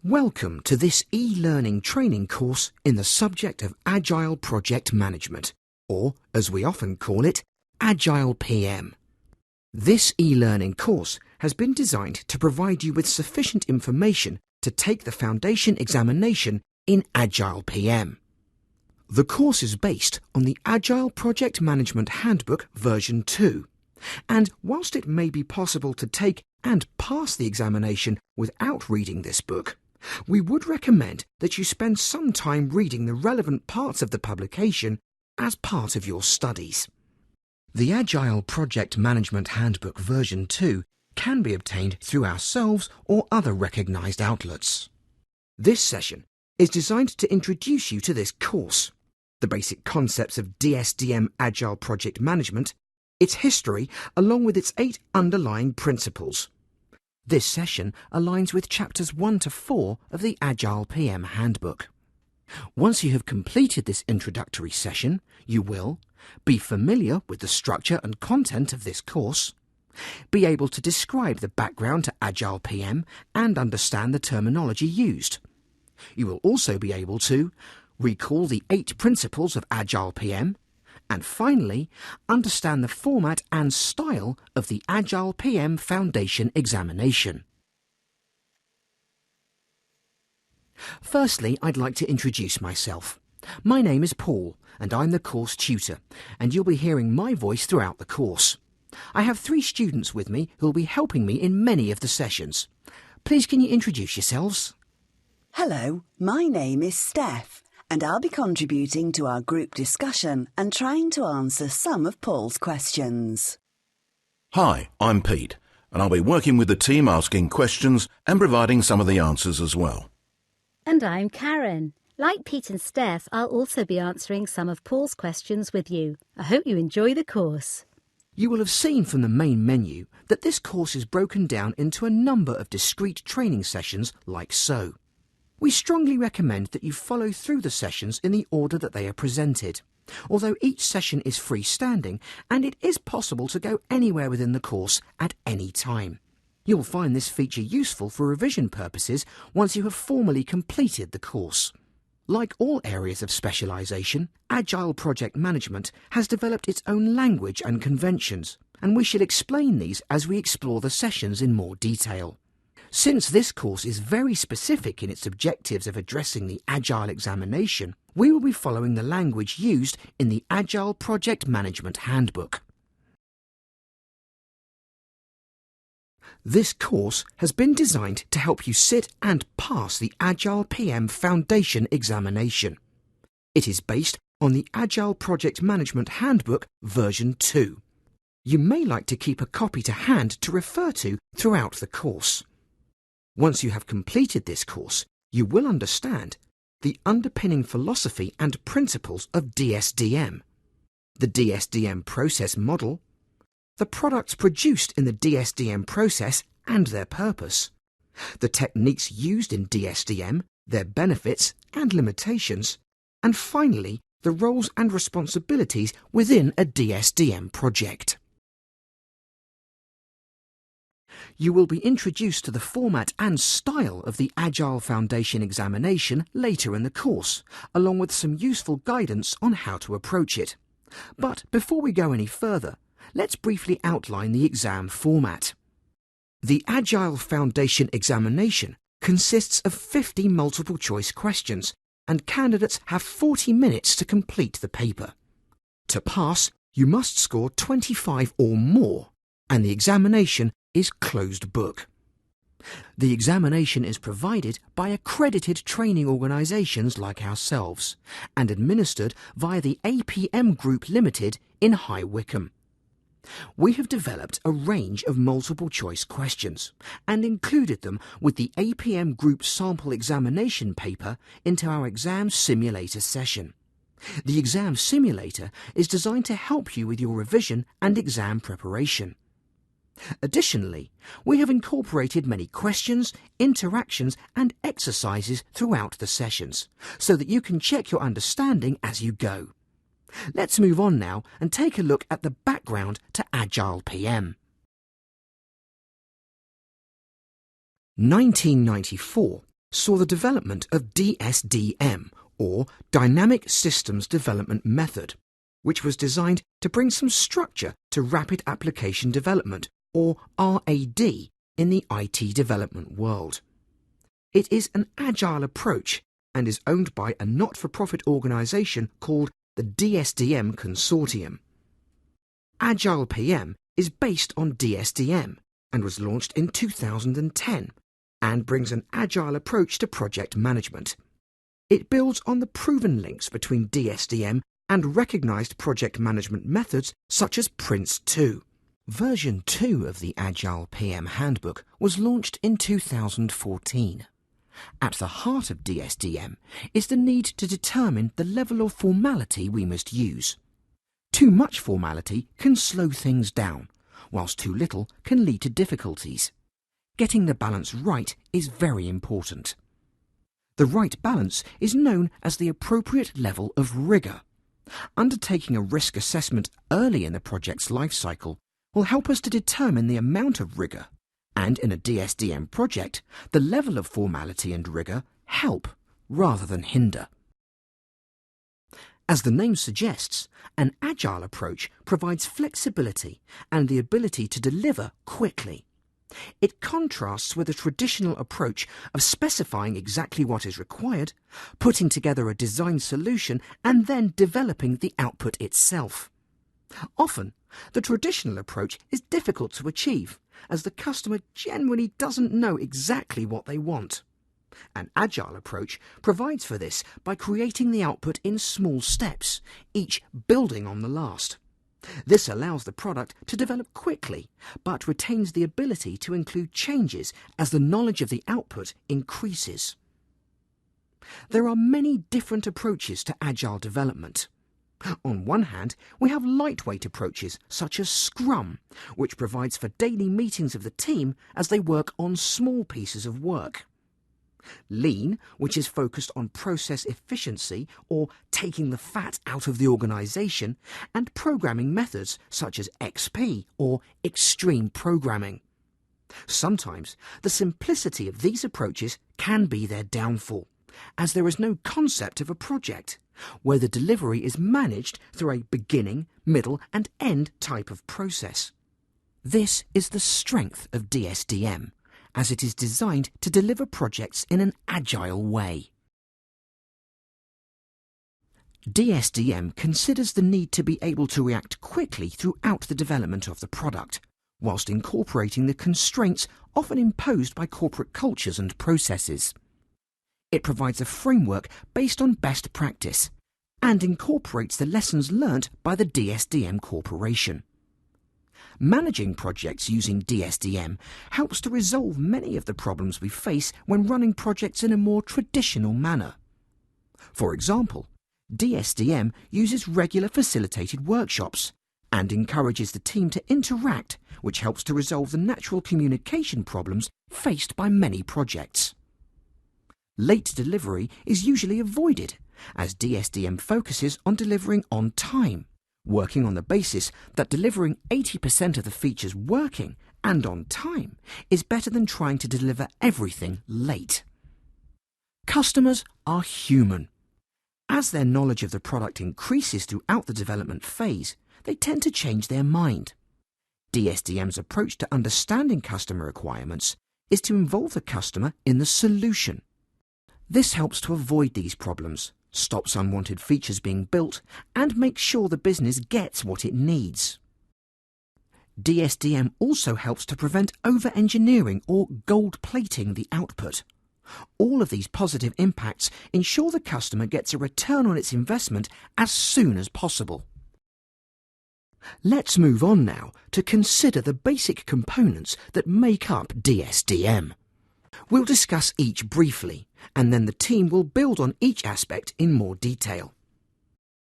Welcome to this e-learning training course in the subject of Agile Project Management, or as we often call it, AgilePM. This e-learning course has been designed to provide you with sufficient information to take the foundation examination in AgilePM. The course is based on the Agile Project Management Handbook version 2, and whilst it may be possible to take and pass the examination without reading this book, we would recommend that you spend some time reading the relevant parts of the publication as part of your studies. The Agile Project Management Handbook version 2 can be obtained through ourselves or other recognised outlets. This session is designed to introduce you to this course, the basic concepts of DSDM Agile Project Management, its history, along with its 8 underlying principles. This session aligns with chapters 1 to 4 of the AgilePM Handbook. Once you have completed this introductory session, you will be familiar with the structure and content of this course, be able to describe the background to AgilePM and understand the terminology used. You will also be able to recall the 8 principles of AgilePM, and finally, understand the format and style of the AgilePM Foundation examination. Firstly, I'd like to introduce myself. My name is Paul, and I'm the course tutor, and you'll be hearing my voice throughout the course. I have 3 students with me who'll be helping me in many of the sessions. Please can you introduce yourselves? Hello, my name is Steph, and I'll be contributing to our group discussion and trying to answer some of Paul's questions. Hi, I'm Pete, and I'll be working with the team asking questions and providing some of the answers as well. And I'm Karen. Like Pete and Steph, I'll also be answering some of Paul's questions with you. I hope you enjoy the course. You will have seen from the main menu that this course is broken down into a number of discrete training sessions like so. We strongly recommend that you follow through the sessions in the order that they are presented, although each session is freestanding and it is possible to go anywhere within the course at any time. You'll find this feature useful for revision purposes once you have formally completed the course. Like all areas of specialisation, Agile Project Management has developed its own language and conventions, and we shall explain these as we explore the sessions in more detail. Since this course is very specific in its objectives of addressing the Agile examination, we will be following the language used in the Agile Project Management Handbook. This course has been designed to help you sit and pass the AgilePM Foundation examination. It is based on the Agile Project Management Handbook version 2. You may like to keep a copy to hand to refer to throughout the course. Once you have completed this course, you will understand the underpinning philosophy and principles of DSDM, the DSDM process model, the products produced in the DSDM process and their purpose, the techniques used in DSDM, their benefits and limitations, and finally, the roles and responsibilities within a DSDM project. You will be introduced to the format and style of the Agile Foundation examination later in the course, along with some useful guidance on how to approach it. But before we go any further, let's briefly outline the exam format. The Agile Foundation examination consists of 50 multiple-choice questions, and candidates have 40 minutes to complete the paper. To pass, you must score 25 or more, and the examination is closed book. The examination is provided by accredited training organisations like ourselves and administered via the APM Group Limited in High Wycombe. We have developed a range of multiple-choice questions and included them with the APM Group sample examination paper into our exam simulator session. The exam simulator is designed to help you with your revision and exam preparation. Additionally, we have incorporated many questions, interactions and exercises throughout the sessions, so that you can check your understanding as you go. Let's move on now and take a look at the background to AgilePM. 1994 saw the development of DSDM, or Dynamic Systems Development Method, which was designed to bring some structure to rapid application development, or RAD, in the IT development world. It is an agile approach and is owned by a not-for-profit organisation called the DSDM Consortium. AgilePM is based on DSDM and was launched in 2010 and brings an agile approach to project management. It builds on the proven links between DSDM and recognised project management methods such as Prince2. Version 2 of the AgilePM Handbook was launched in 2014. At the heart of DSDM is the need to determine the level of formality we must use. Too much formality can slow things down, whilst too little can lead to difficulties. Getting the balance right is very important. The right balance is known as the appropriate level of rigour. Undertaking a risk assessment early in the project's life cycle will help us to determine the amount of rigour, and in a DSDM project, the level of formality and rigour help rather than hinder. As the name suggests, an agile approach provides flexibility and the ability to deliver quickly. It contrasts with a traditional approach of specifying exactly what is required, putting together a design solution and then developing the output itself. Often, the traditional approach is difficult to achieve, as the customer generally doesn't know exactly what they want. An agile approach provides for this by creating the output in small steps, each building on the last. This allows the product to develop quickly, but retains the ability to include changes as the knowledge of the output increases. There are many different approaches to agile development. On one hand, we have lightweight approaches such as Scrum, which provides for daily meetings of the team as they work on small pieces of work. Lean, which is focused on process efficiency or taking the fat out of the organisation, and programming methods such as XP or extreme programming. Sometimes the simplicity of these approaches can be their downfall, as there is no concept of a project, where the delivery is managed through a beginning, middle and end type of process. This is the strength of DSDM, as it is designed to deliver projects in an agile way. DSDM considers the need to be able to react quickly throughout the development of the product, whilst incorporating the constraints often imposed by corporate cultures and processes. It provides a framework based on best practice and incorporates the lessons learnt by the DSDM Corporation. Managing projects using DSDM helps to resolve many of the problems we face when running projects in a more traditional manner. For example, DSDM uses regular facilitated workshops and encourages the team to interact, which helps to resolve the natural communication problems faced by many projects. Late delivery is usually avoided, as DSDM focuses on delivering on time, working on the basis that delivering 80% of the features working and on time is better than trying to deliver everything late. Customers are human. As their knowledge of the product increases throughout the development phase, they tend to change their mind. DSDM's approach to understanding customer requirements is to involve the customer in the solution. This helps to avoid these problems, stops unwanted features being built, and makes sure the business gets what it needs. DSDM also helps to prevent over-engineering or gold-plating the output. All of these positive impacts ensure the customer gets a return on its investment as soon as possible. Let's move on now to consider the basic components that make up DSDM. We'll discuss each briefly, and then the team will build on each aspect in more detail.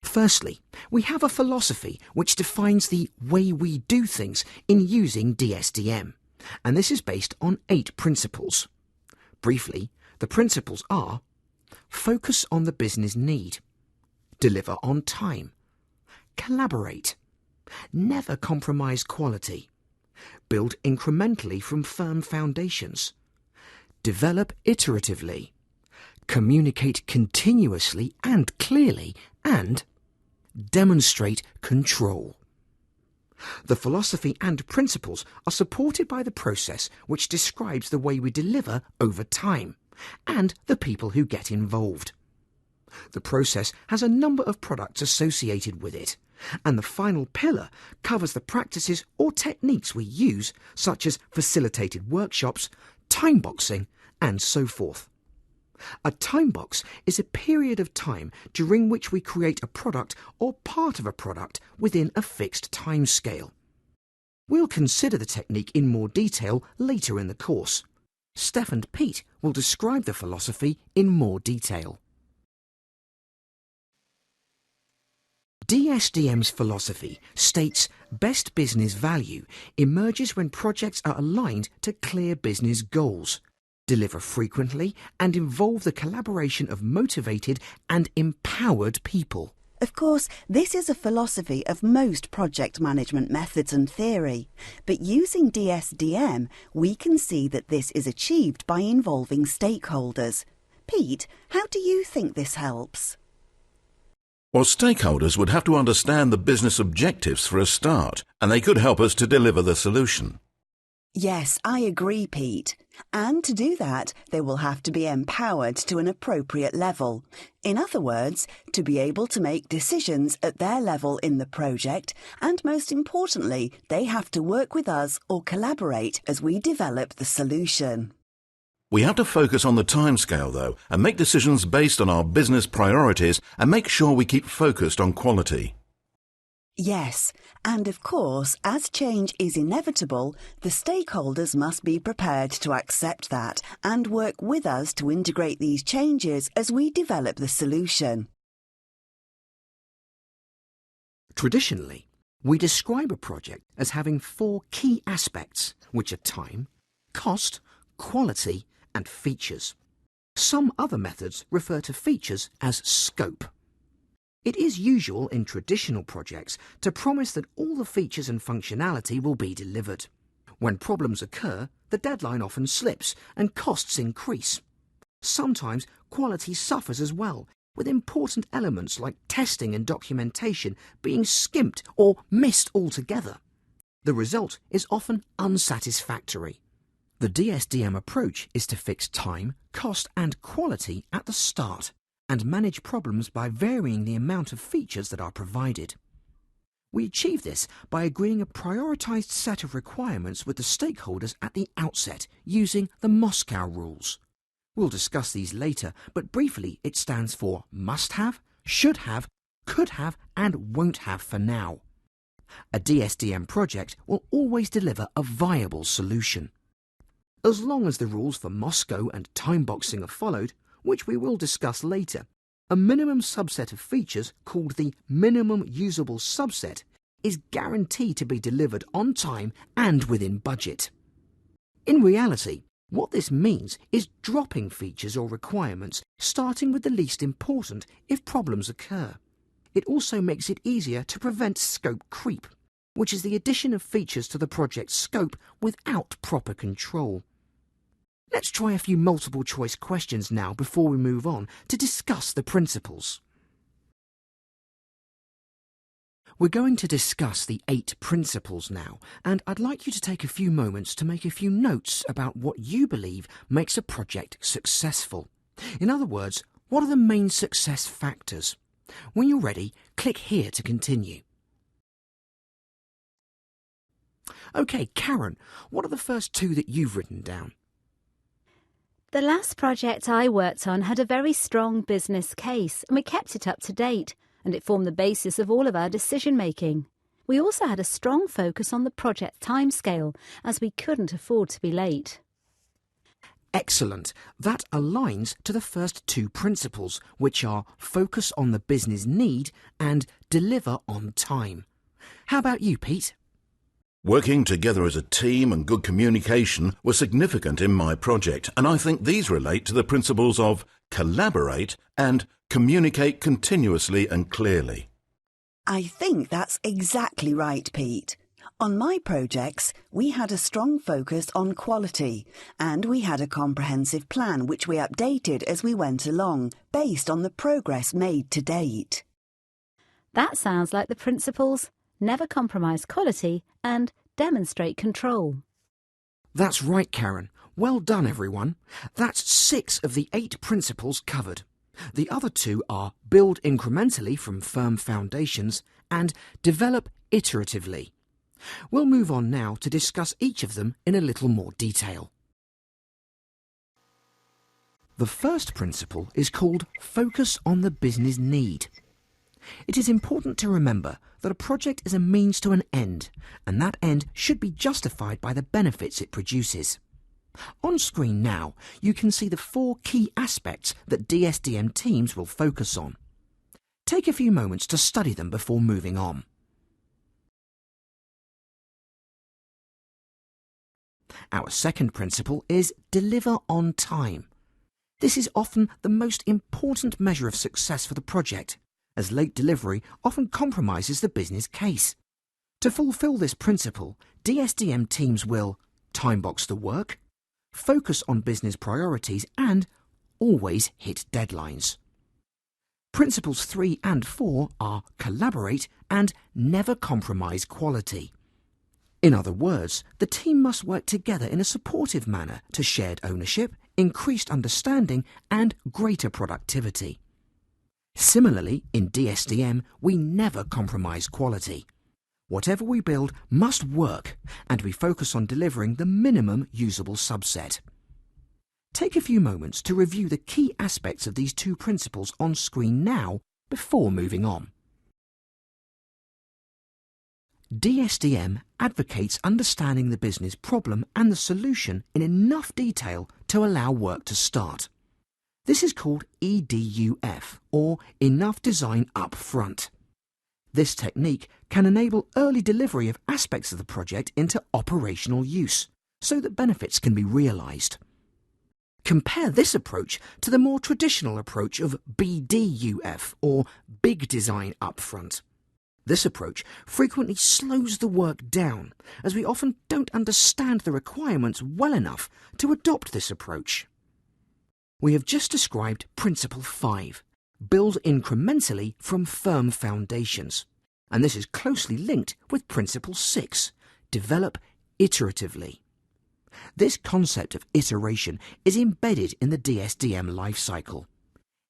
Firstly, we have a philosophy which defines the way we do things in using DSDM, and this is based on 8 principles. Briefly, the principles are: focus on the business need, deliver on time, collaborate, never compromise quality, build incrementally from firm foundations, develop iteratively, communicate continuously and clearly, and demonstrate control. The philosophy and principles are supported by the process which describes the way we deliver over time and the people who get involved. The process has a number of products associated with it, and the final pillar covers the practices or techniques we use, such as facilitated workshops, time boxing, and so forth. A time box is a period of time during which we create a product or part of a product within a fixed time scale. We'll consider the technique in more detail later in the course. Steph and Pete will describe the philosophy in more detail. DSDM's philosophy states best business value emerges when projects are aligned to clear business goals, deliver frequently, and involve the collaboration of motivated and empowered people. Of course, this is a philosophy of most project management methods and theory, but using DSDM, we can see that this is achieved by involving stakeholders. Pete, how do you think this helps? Well, stakeholders would have to understand the business objectives for a start, and they could help us to deliver the solution. Yes, I agree, Pete. And to do that, they will have to be empowered to an appropriate level. In other words, to be able to make decisions at their level in the project, and most importantly, they have to work with us or collaborate as we develop the solution. We have to focus on the timescale, though, and make decisions based on our business priorities and make sure we keep focused on quality. Yes, and of course, as change is inevitable, the stakeholders must be prepared to accept that and work with us to integrate these changes as we develop the solution. Traditionally, we describe a project as having 4 key aspects, which are time, cost, quality, and features. Some other methods refer to features as scope. It is usual in traditional projects to promise that all the features and functionality will be delivered. When problems occur, the deadline often slips and costs increase. Sometimes quality suffers as well, with important elements like testing and documentation being skimped or missed altogether. The result is often unsatisfactory. The DSDM approach is to fix time, cost and quality at the start and manage problems by varying the amount of features that are provided. We achieve this by agreeing a prioritized set of requirements with the stakeholders at the outset using the Moscow rules. We'll discuss these later, but briefly it stands for must have, should have, could have and won't have for now. A DSDM project will always deliver a viable solution. As long as the rules for Moscow and time boxing are followed, which we will discuss later, a minimum subset of features called the minimum usable subset is guaranteed to be delivered on time and within budget. In reality, what this means is dropping features or requirements, starting with the least important if problems occur. It also makes it easier to prevent scope creep, which is the addition of features to the project's scope without proper control. Let's try a few multiple choice questions now before we move on to discuss the principles. We're going to discuss the 8 principles now, and I'd like you to take a few moments to make a few notes about what you believe makes a project successful. In other words, what are the main success factors? When you're ready, click here to continue. OK, Karen, what are the first 2 that you've written down? The last project I worked on had a very strong business case, and we kept it up to date, and it formed the basis of all of our decision-making. We also had a strong focus on the project timescale, as we couldn't afford to be late. Excellent. That aligns to the first 2 principles, which are focus on the business need and deliver on time. How about you, Pete? Working together as a team and good communication were significant in my project, and I think these relate to the principles of collaborate and communicate continuously and clearly. I think that's exactly right, Pete. On my projects, we had a strong focus on quality, and we had a comprehensive plan which we updated as we went along, based on the progress made to date. That sounds like the principles never compromise quality and demonstrate control. That's right, Karen. Well done, everyone. That's 6 of the 8 principles covered. The other 2 are build incrementally from firm foundations and develop iteratively. We'll move on now to discuss each of them in a little more detail. The first principle is called focus on the business need. It is important to remember that a project is a means to an end, and that end should be justified by the benefits it produces. On screen now, you can see the 4 key aspects that DSDM teams will focus on. Take a few moments to study them before moving on. Our second principle is deliver on time. This is often the most important measure of success for the project, as late delivery often compromises the business case. To fulfill this principle, DSDM teams will time-box the work, focus on business priorities, and always hit deadlines. Principles 3 and 4 are collaborate and never compromise quality. In other words, the team must work together in a supportive manner to shared ownership, increased understanding, and greater productivity. Similarly, in DSDM, we never compromise quality. Whatever we build must work, and we focus on delivering the minimum usable subset. Take a few moments to review the key aspects of these 2 principles on screen now before moving on. DSDM advocates understanding the business problem and the solution in enough detail to allow work to start. This is called EDUF, or Enough Design Upfront. This technique can enable early delivery of aspects of the project into operational use, so that benefits can be realised. Compare this approach to the more traditional approach of BDUF, or Big Design Upfront. This approach frequently slows the work down, as we often don't understand the requirements well enough to adopt this approach. We have just described Principle 5, build incrementally from firm foundations, and this is closely linked with Principle 6, develop iteratively. This concept of iteration is embedded in the DSDM lifecycle.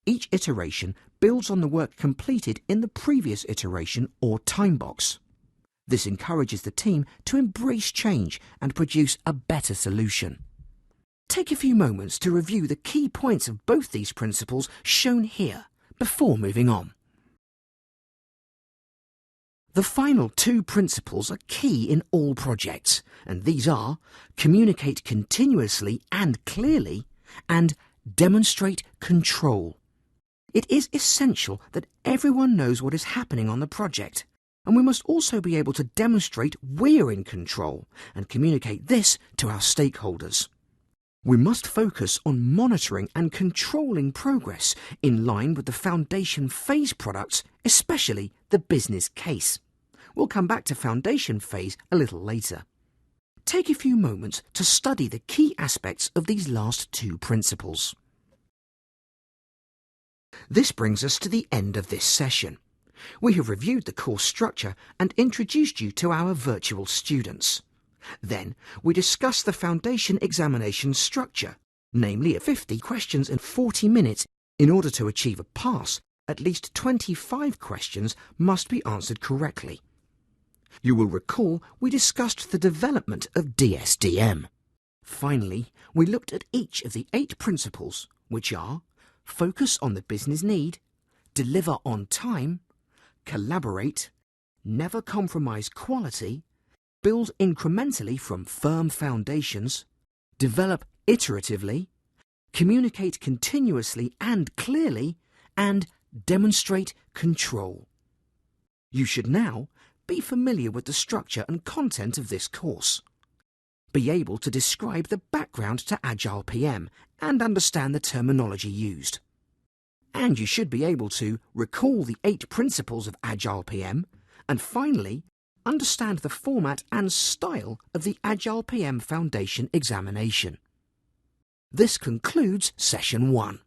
Each iteration builds on the work completed in the previous iteration or time box. This encourages the team to embrace change and produce a better solution. Take a few moments to review the key points of both these principles shown here before moving on. The final 2 principles are key in all projects, and these are communicate continuously and clearly and demonstrate control. It is essential that everyone knows what is happening on the project, and we must also be able to demonstrate we're in control and communicate this to our stakeholders. We must focus on monitoring and controlling progress in line with the foundation phase products, especially the business case. We'll come back to foundation phase a little later. Take a few moments to study the key aspects of these last 2 principles. This brings us to the end of this session. We have reviewed the course structure and introduced you to our virtual students. Then we discussed the foundation examination structure, namely 50 questions in 40 minutes. In order to achieve a pass, at least 25 questions must be answered correctly. You will recall we discussed the development of DSDM. Finally, we looked at each of the 8 principles, which are focus on the business need, deliver on time, collaborate, never compromise quality, build incrementally from firm foundations, develop iteratively, communicate continuously and clearly, and demonstrate control. You should now be familiar with the structure and content of this course. Be able to describe the background to AgilePM and understand the terminology used. And you should be able to recall the 8 principles of AgilePM and finally understand the format and style of the AgilePM Foundation examination. This concludes Session 1.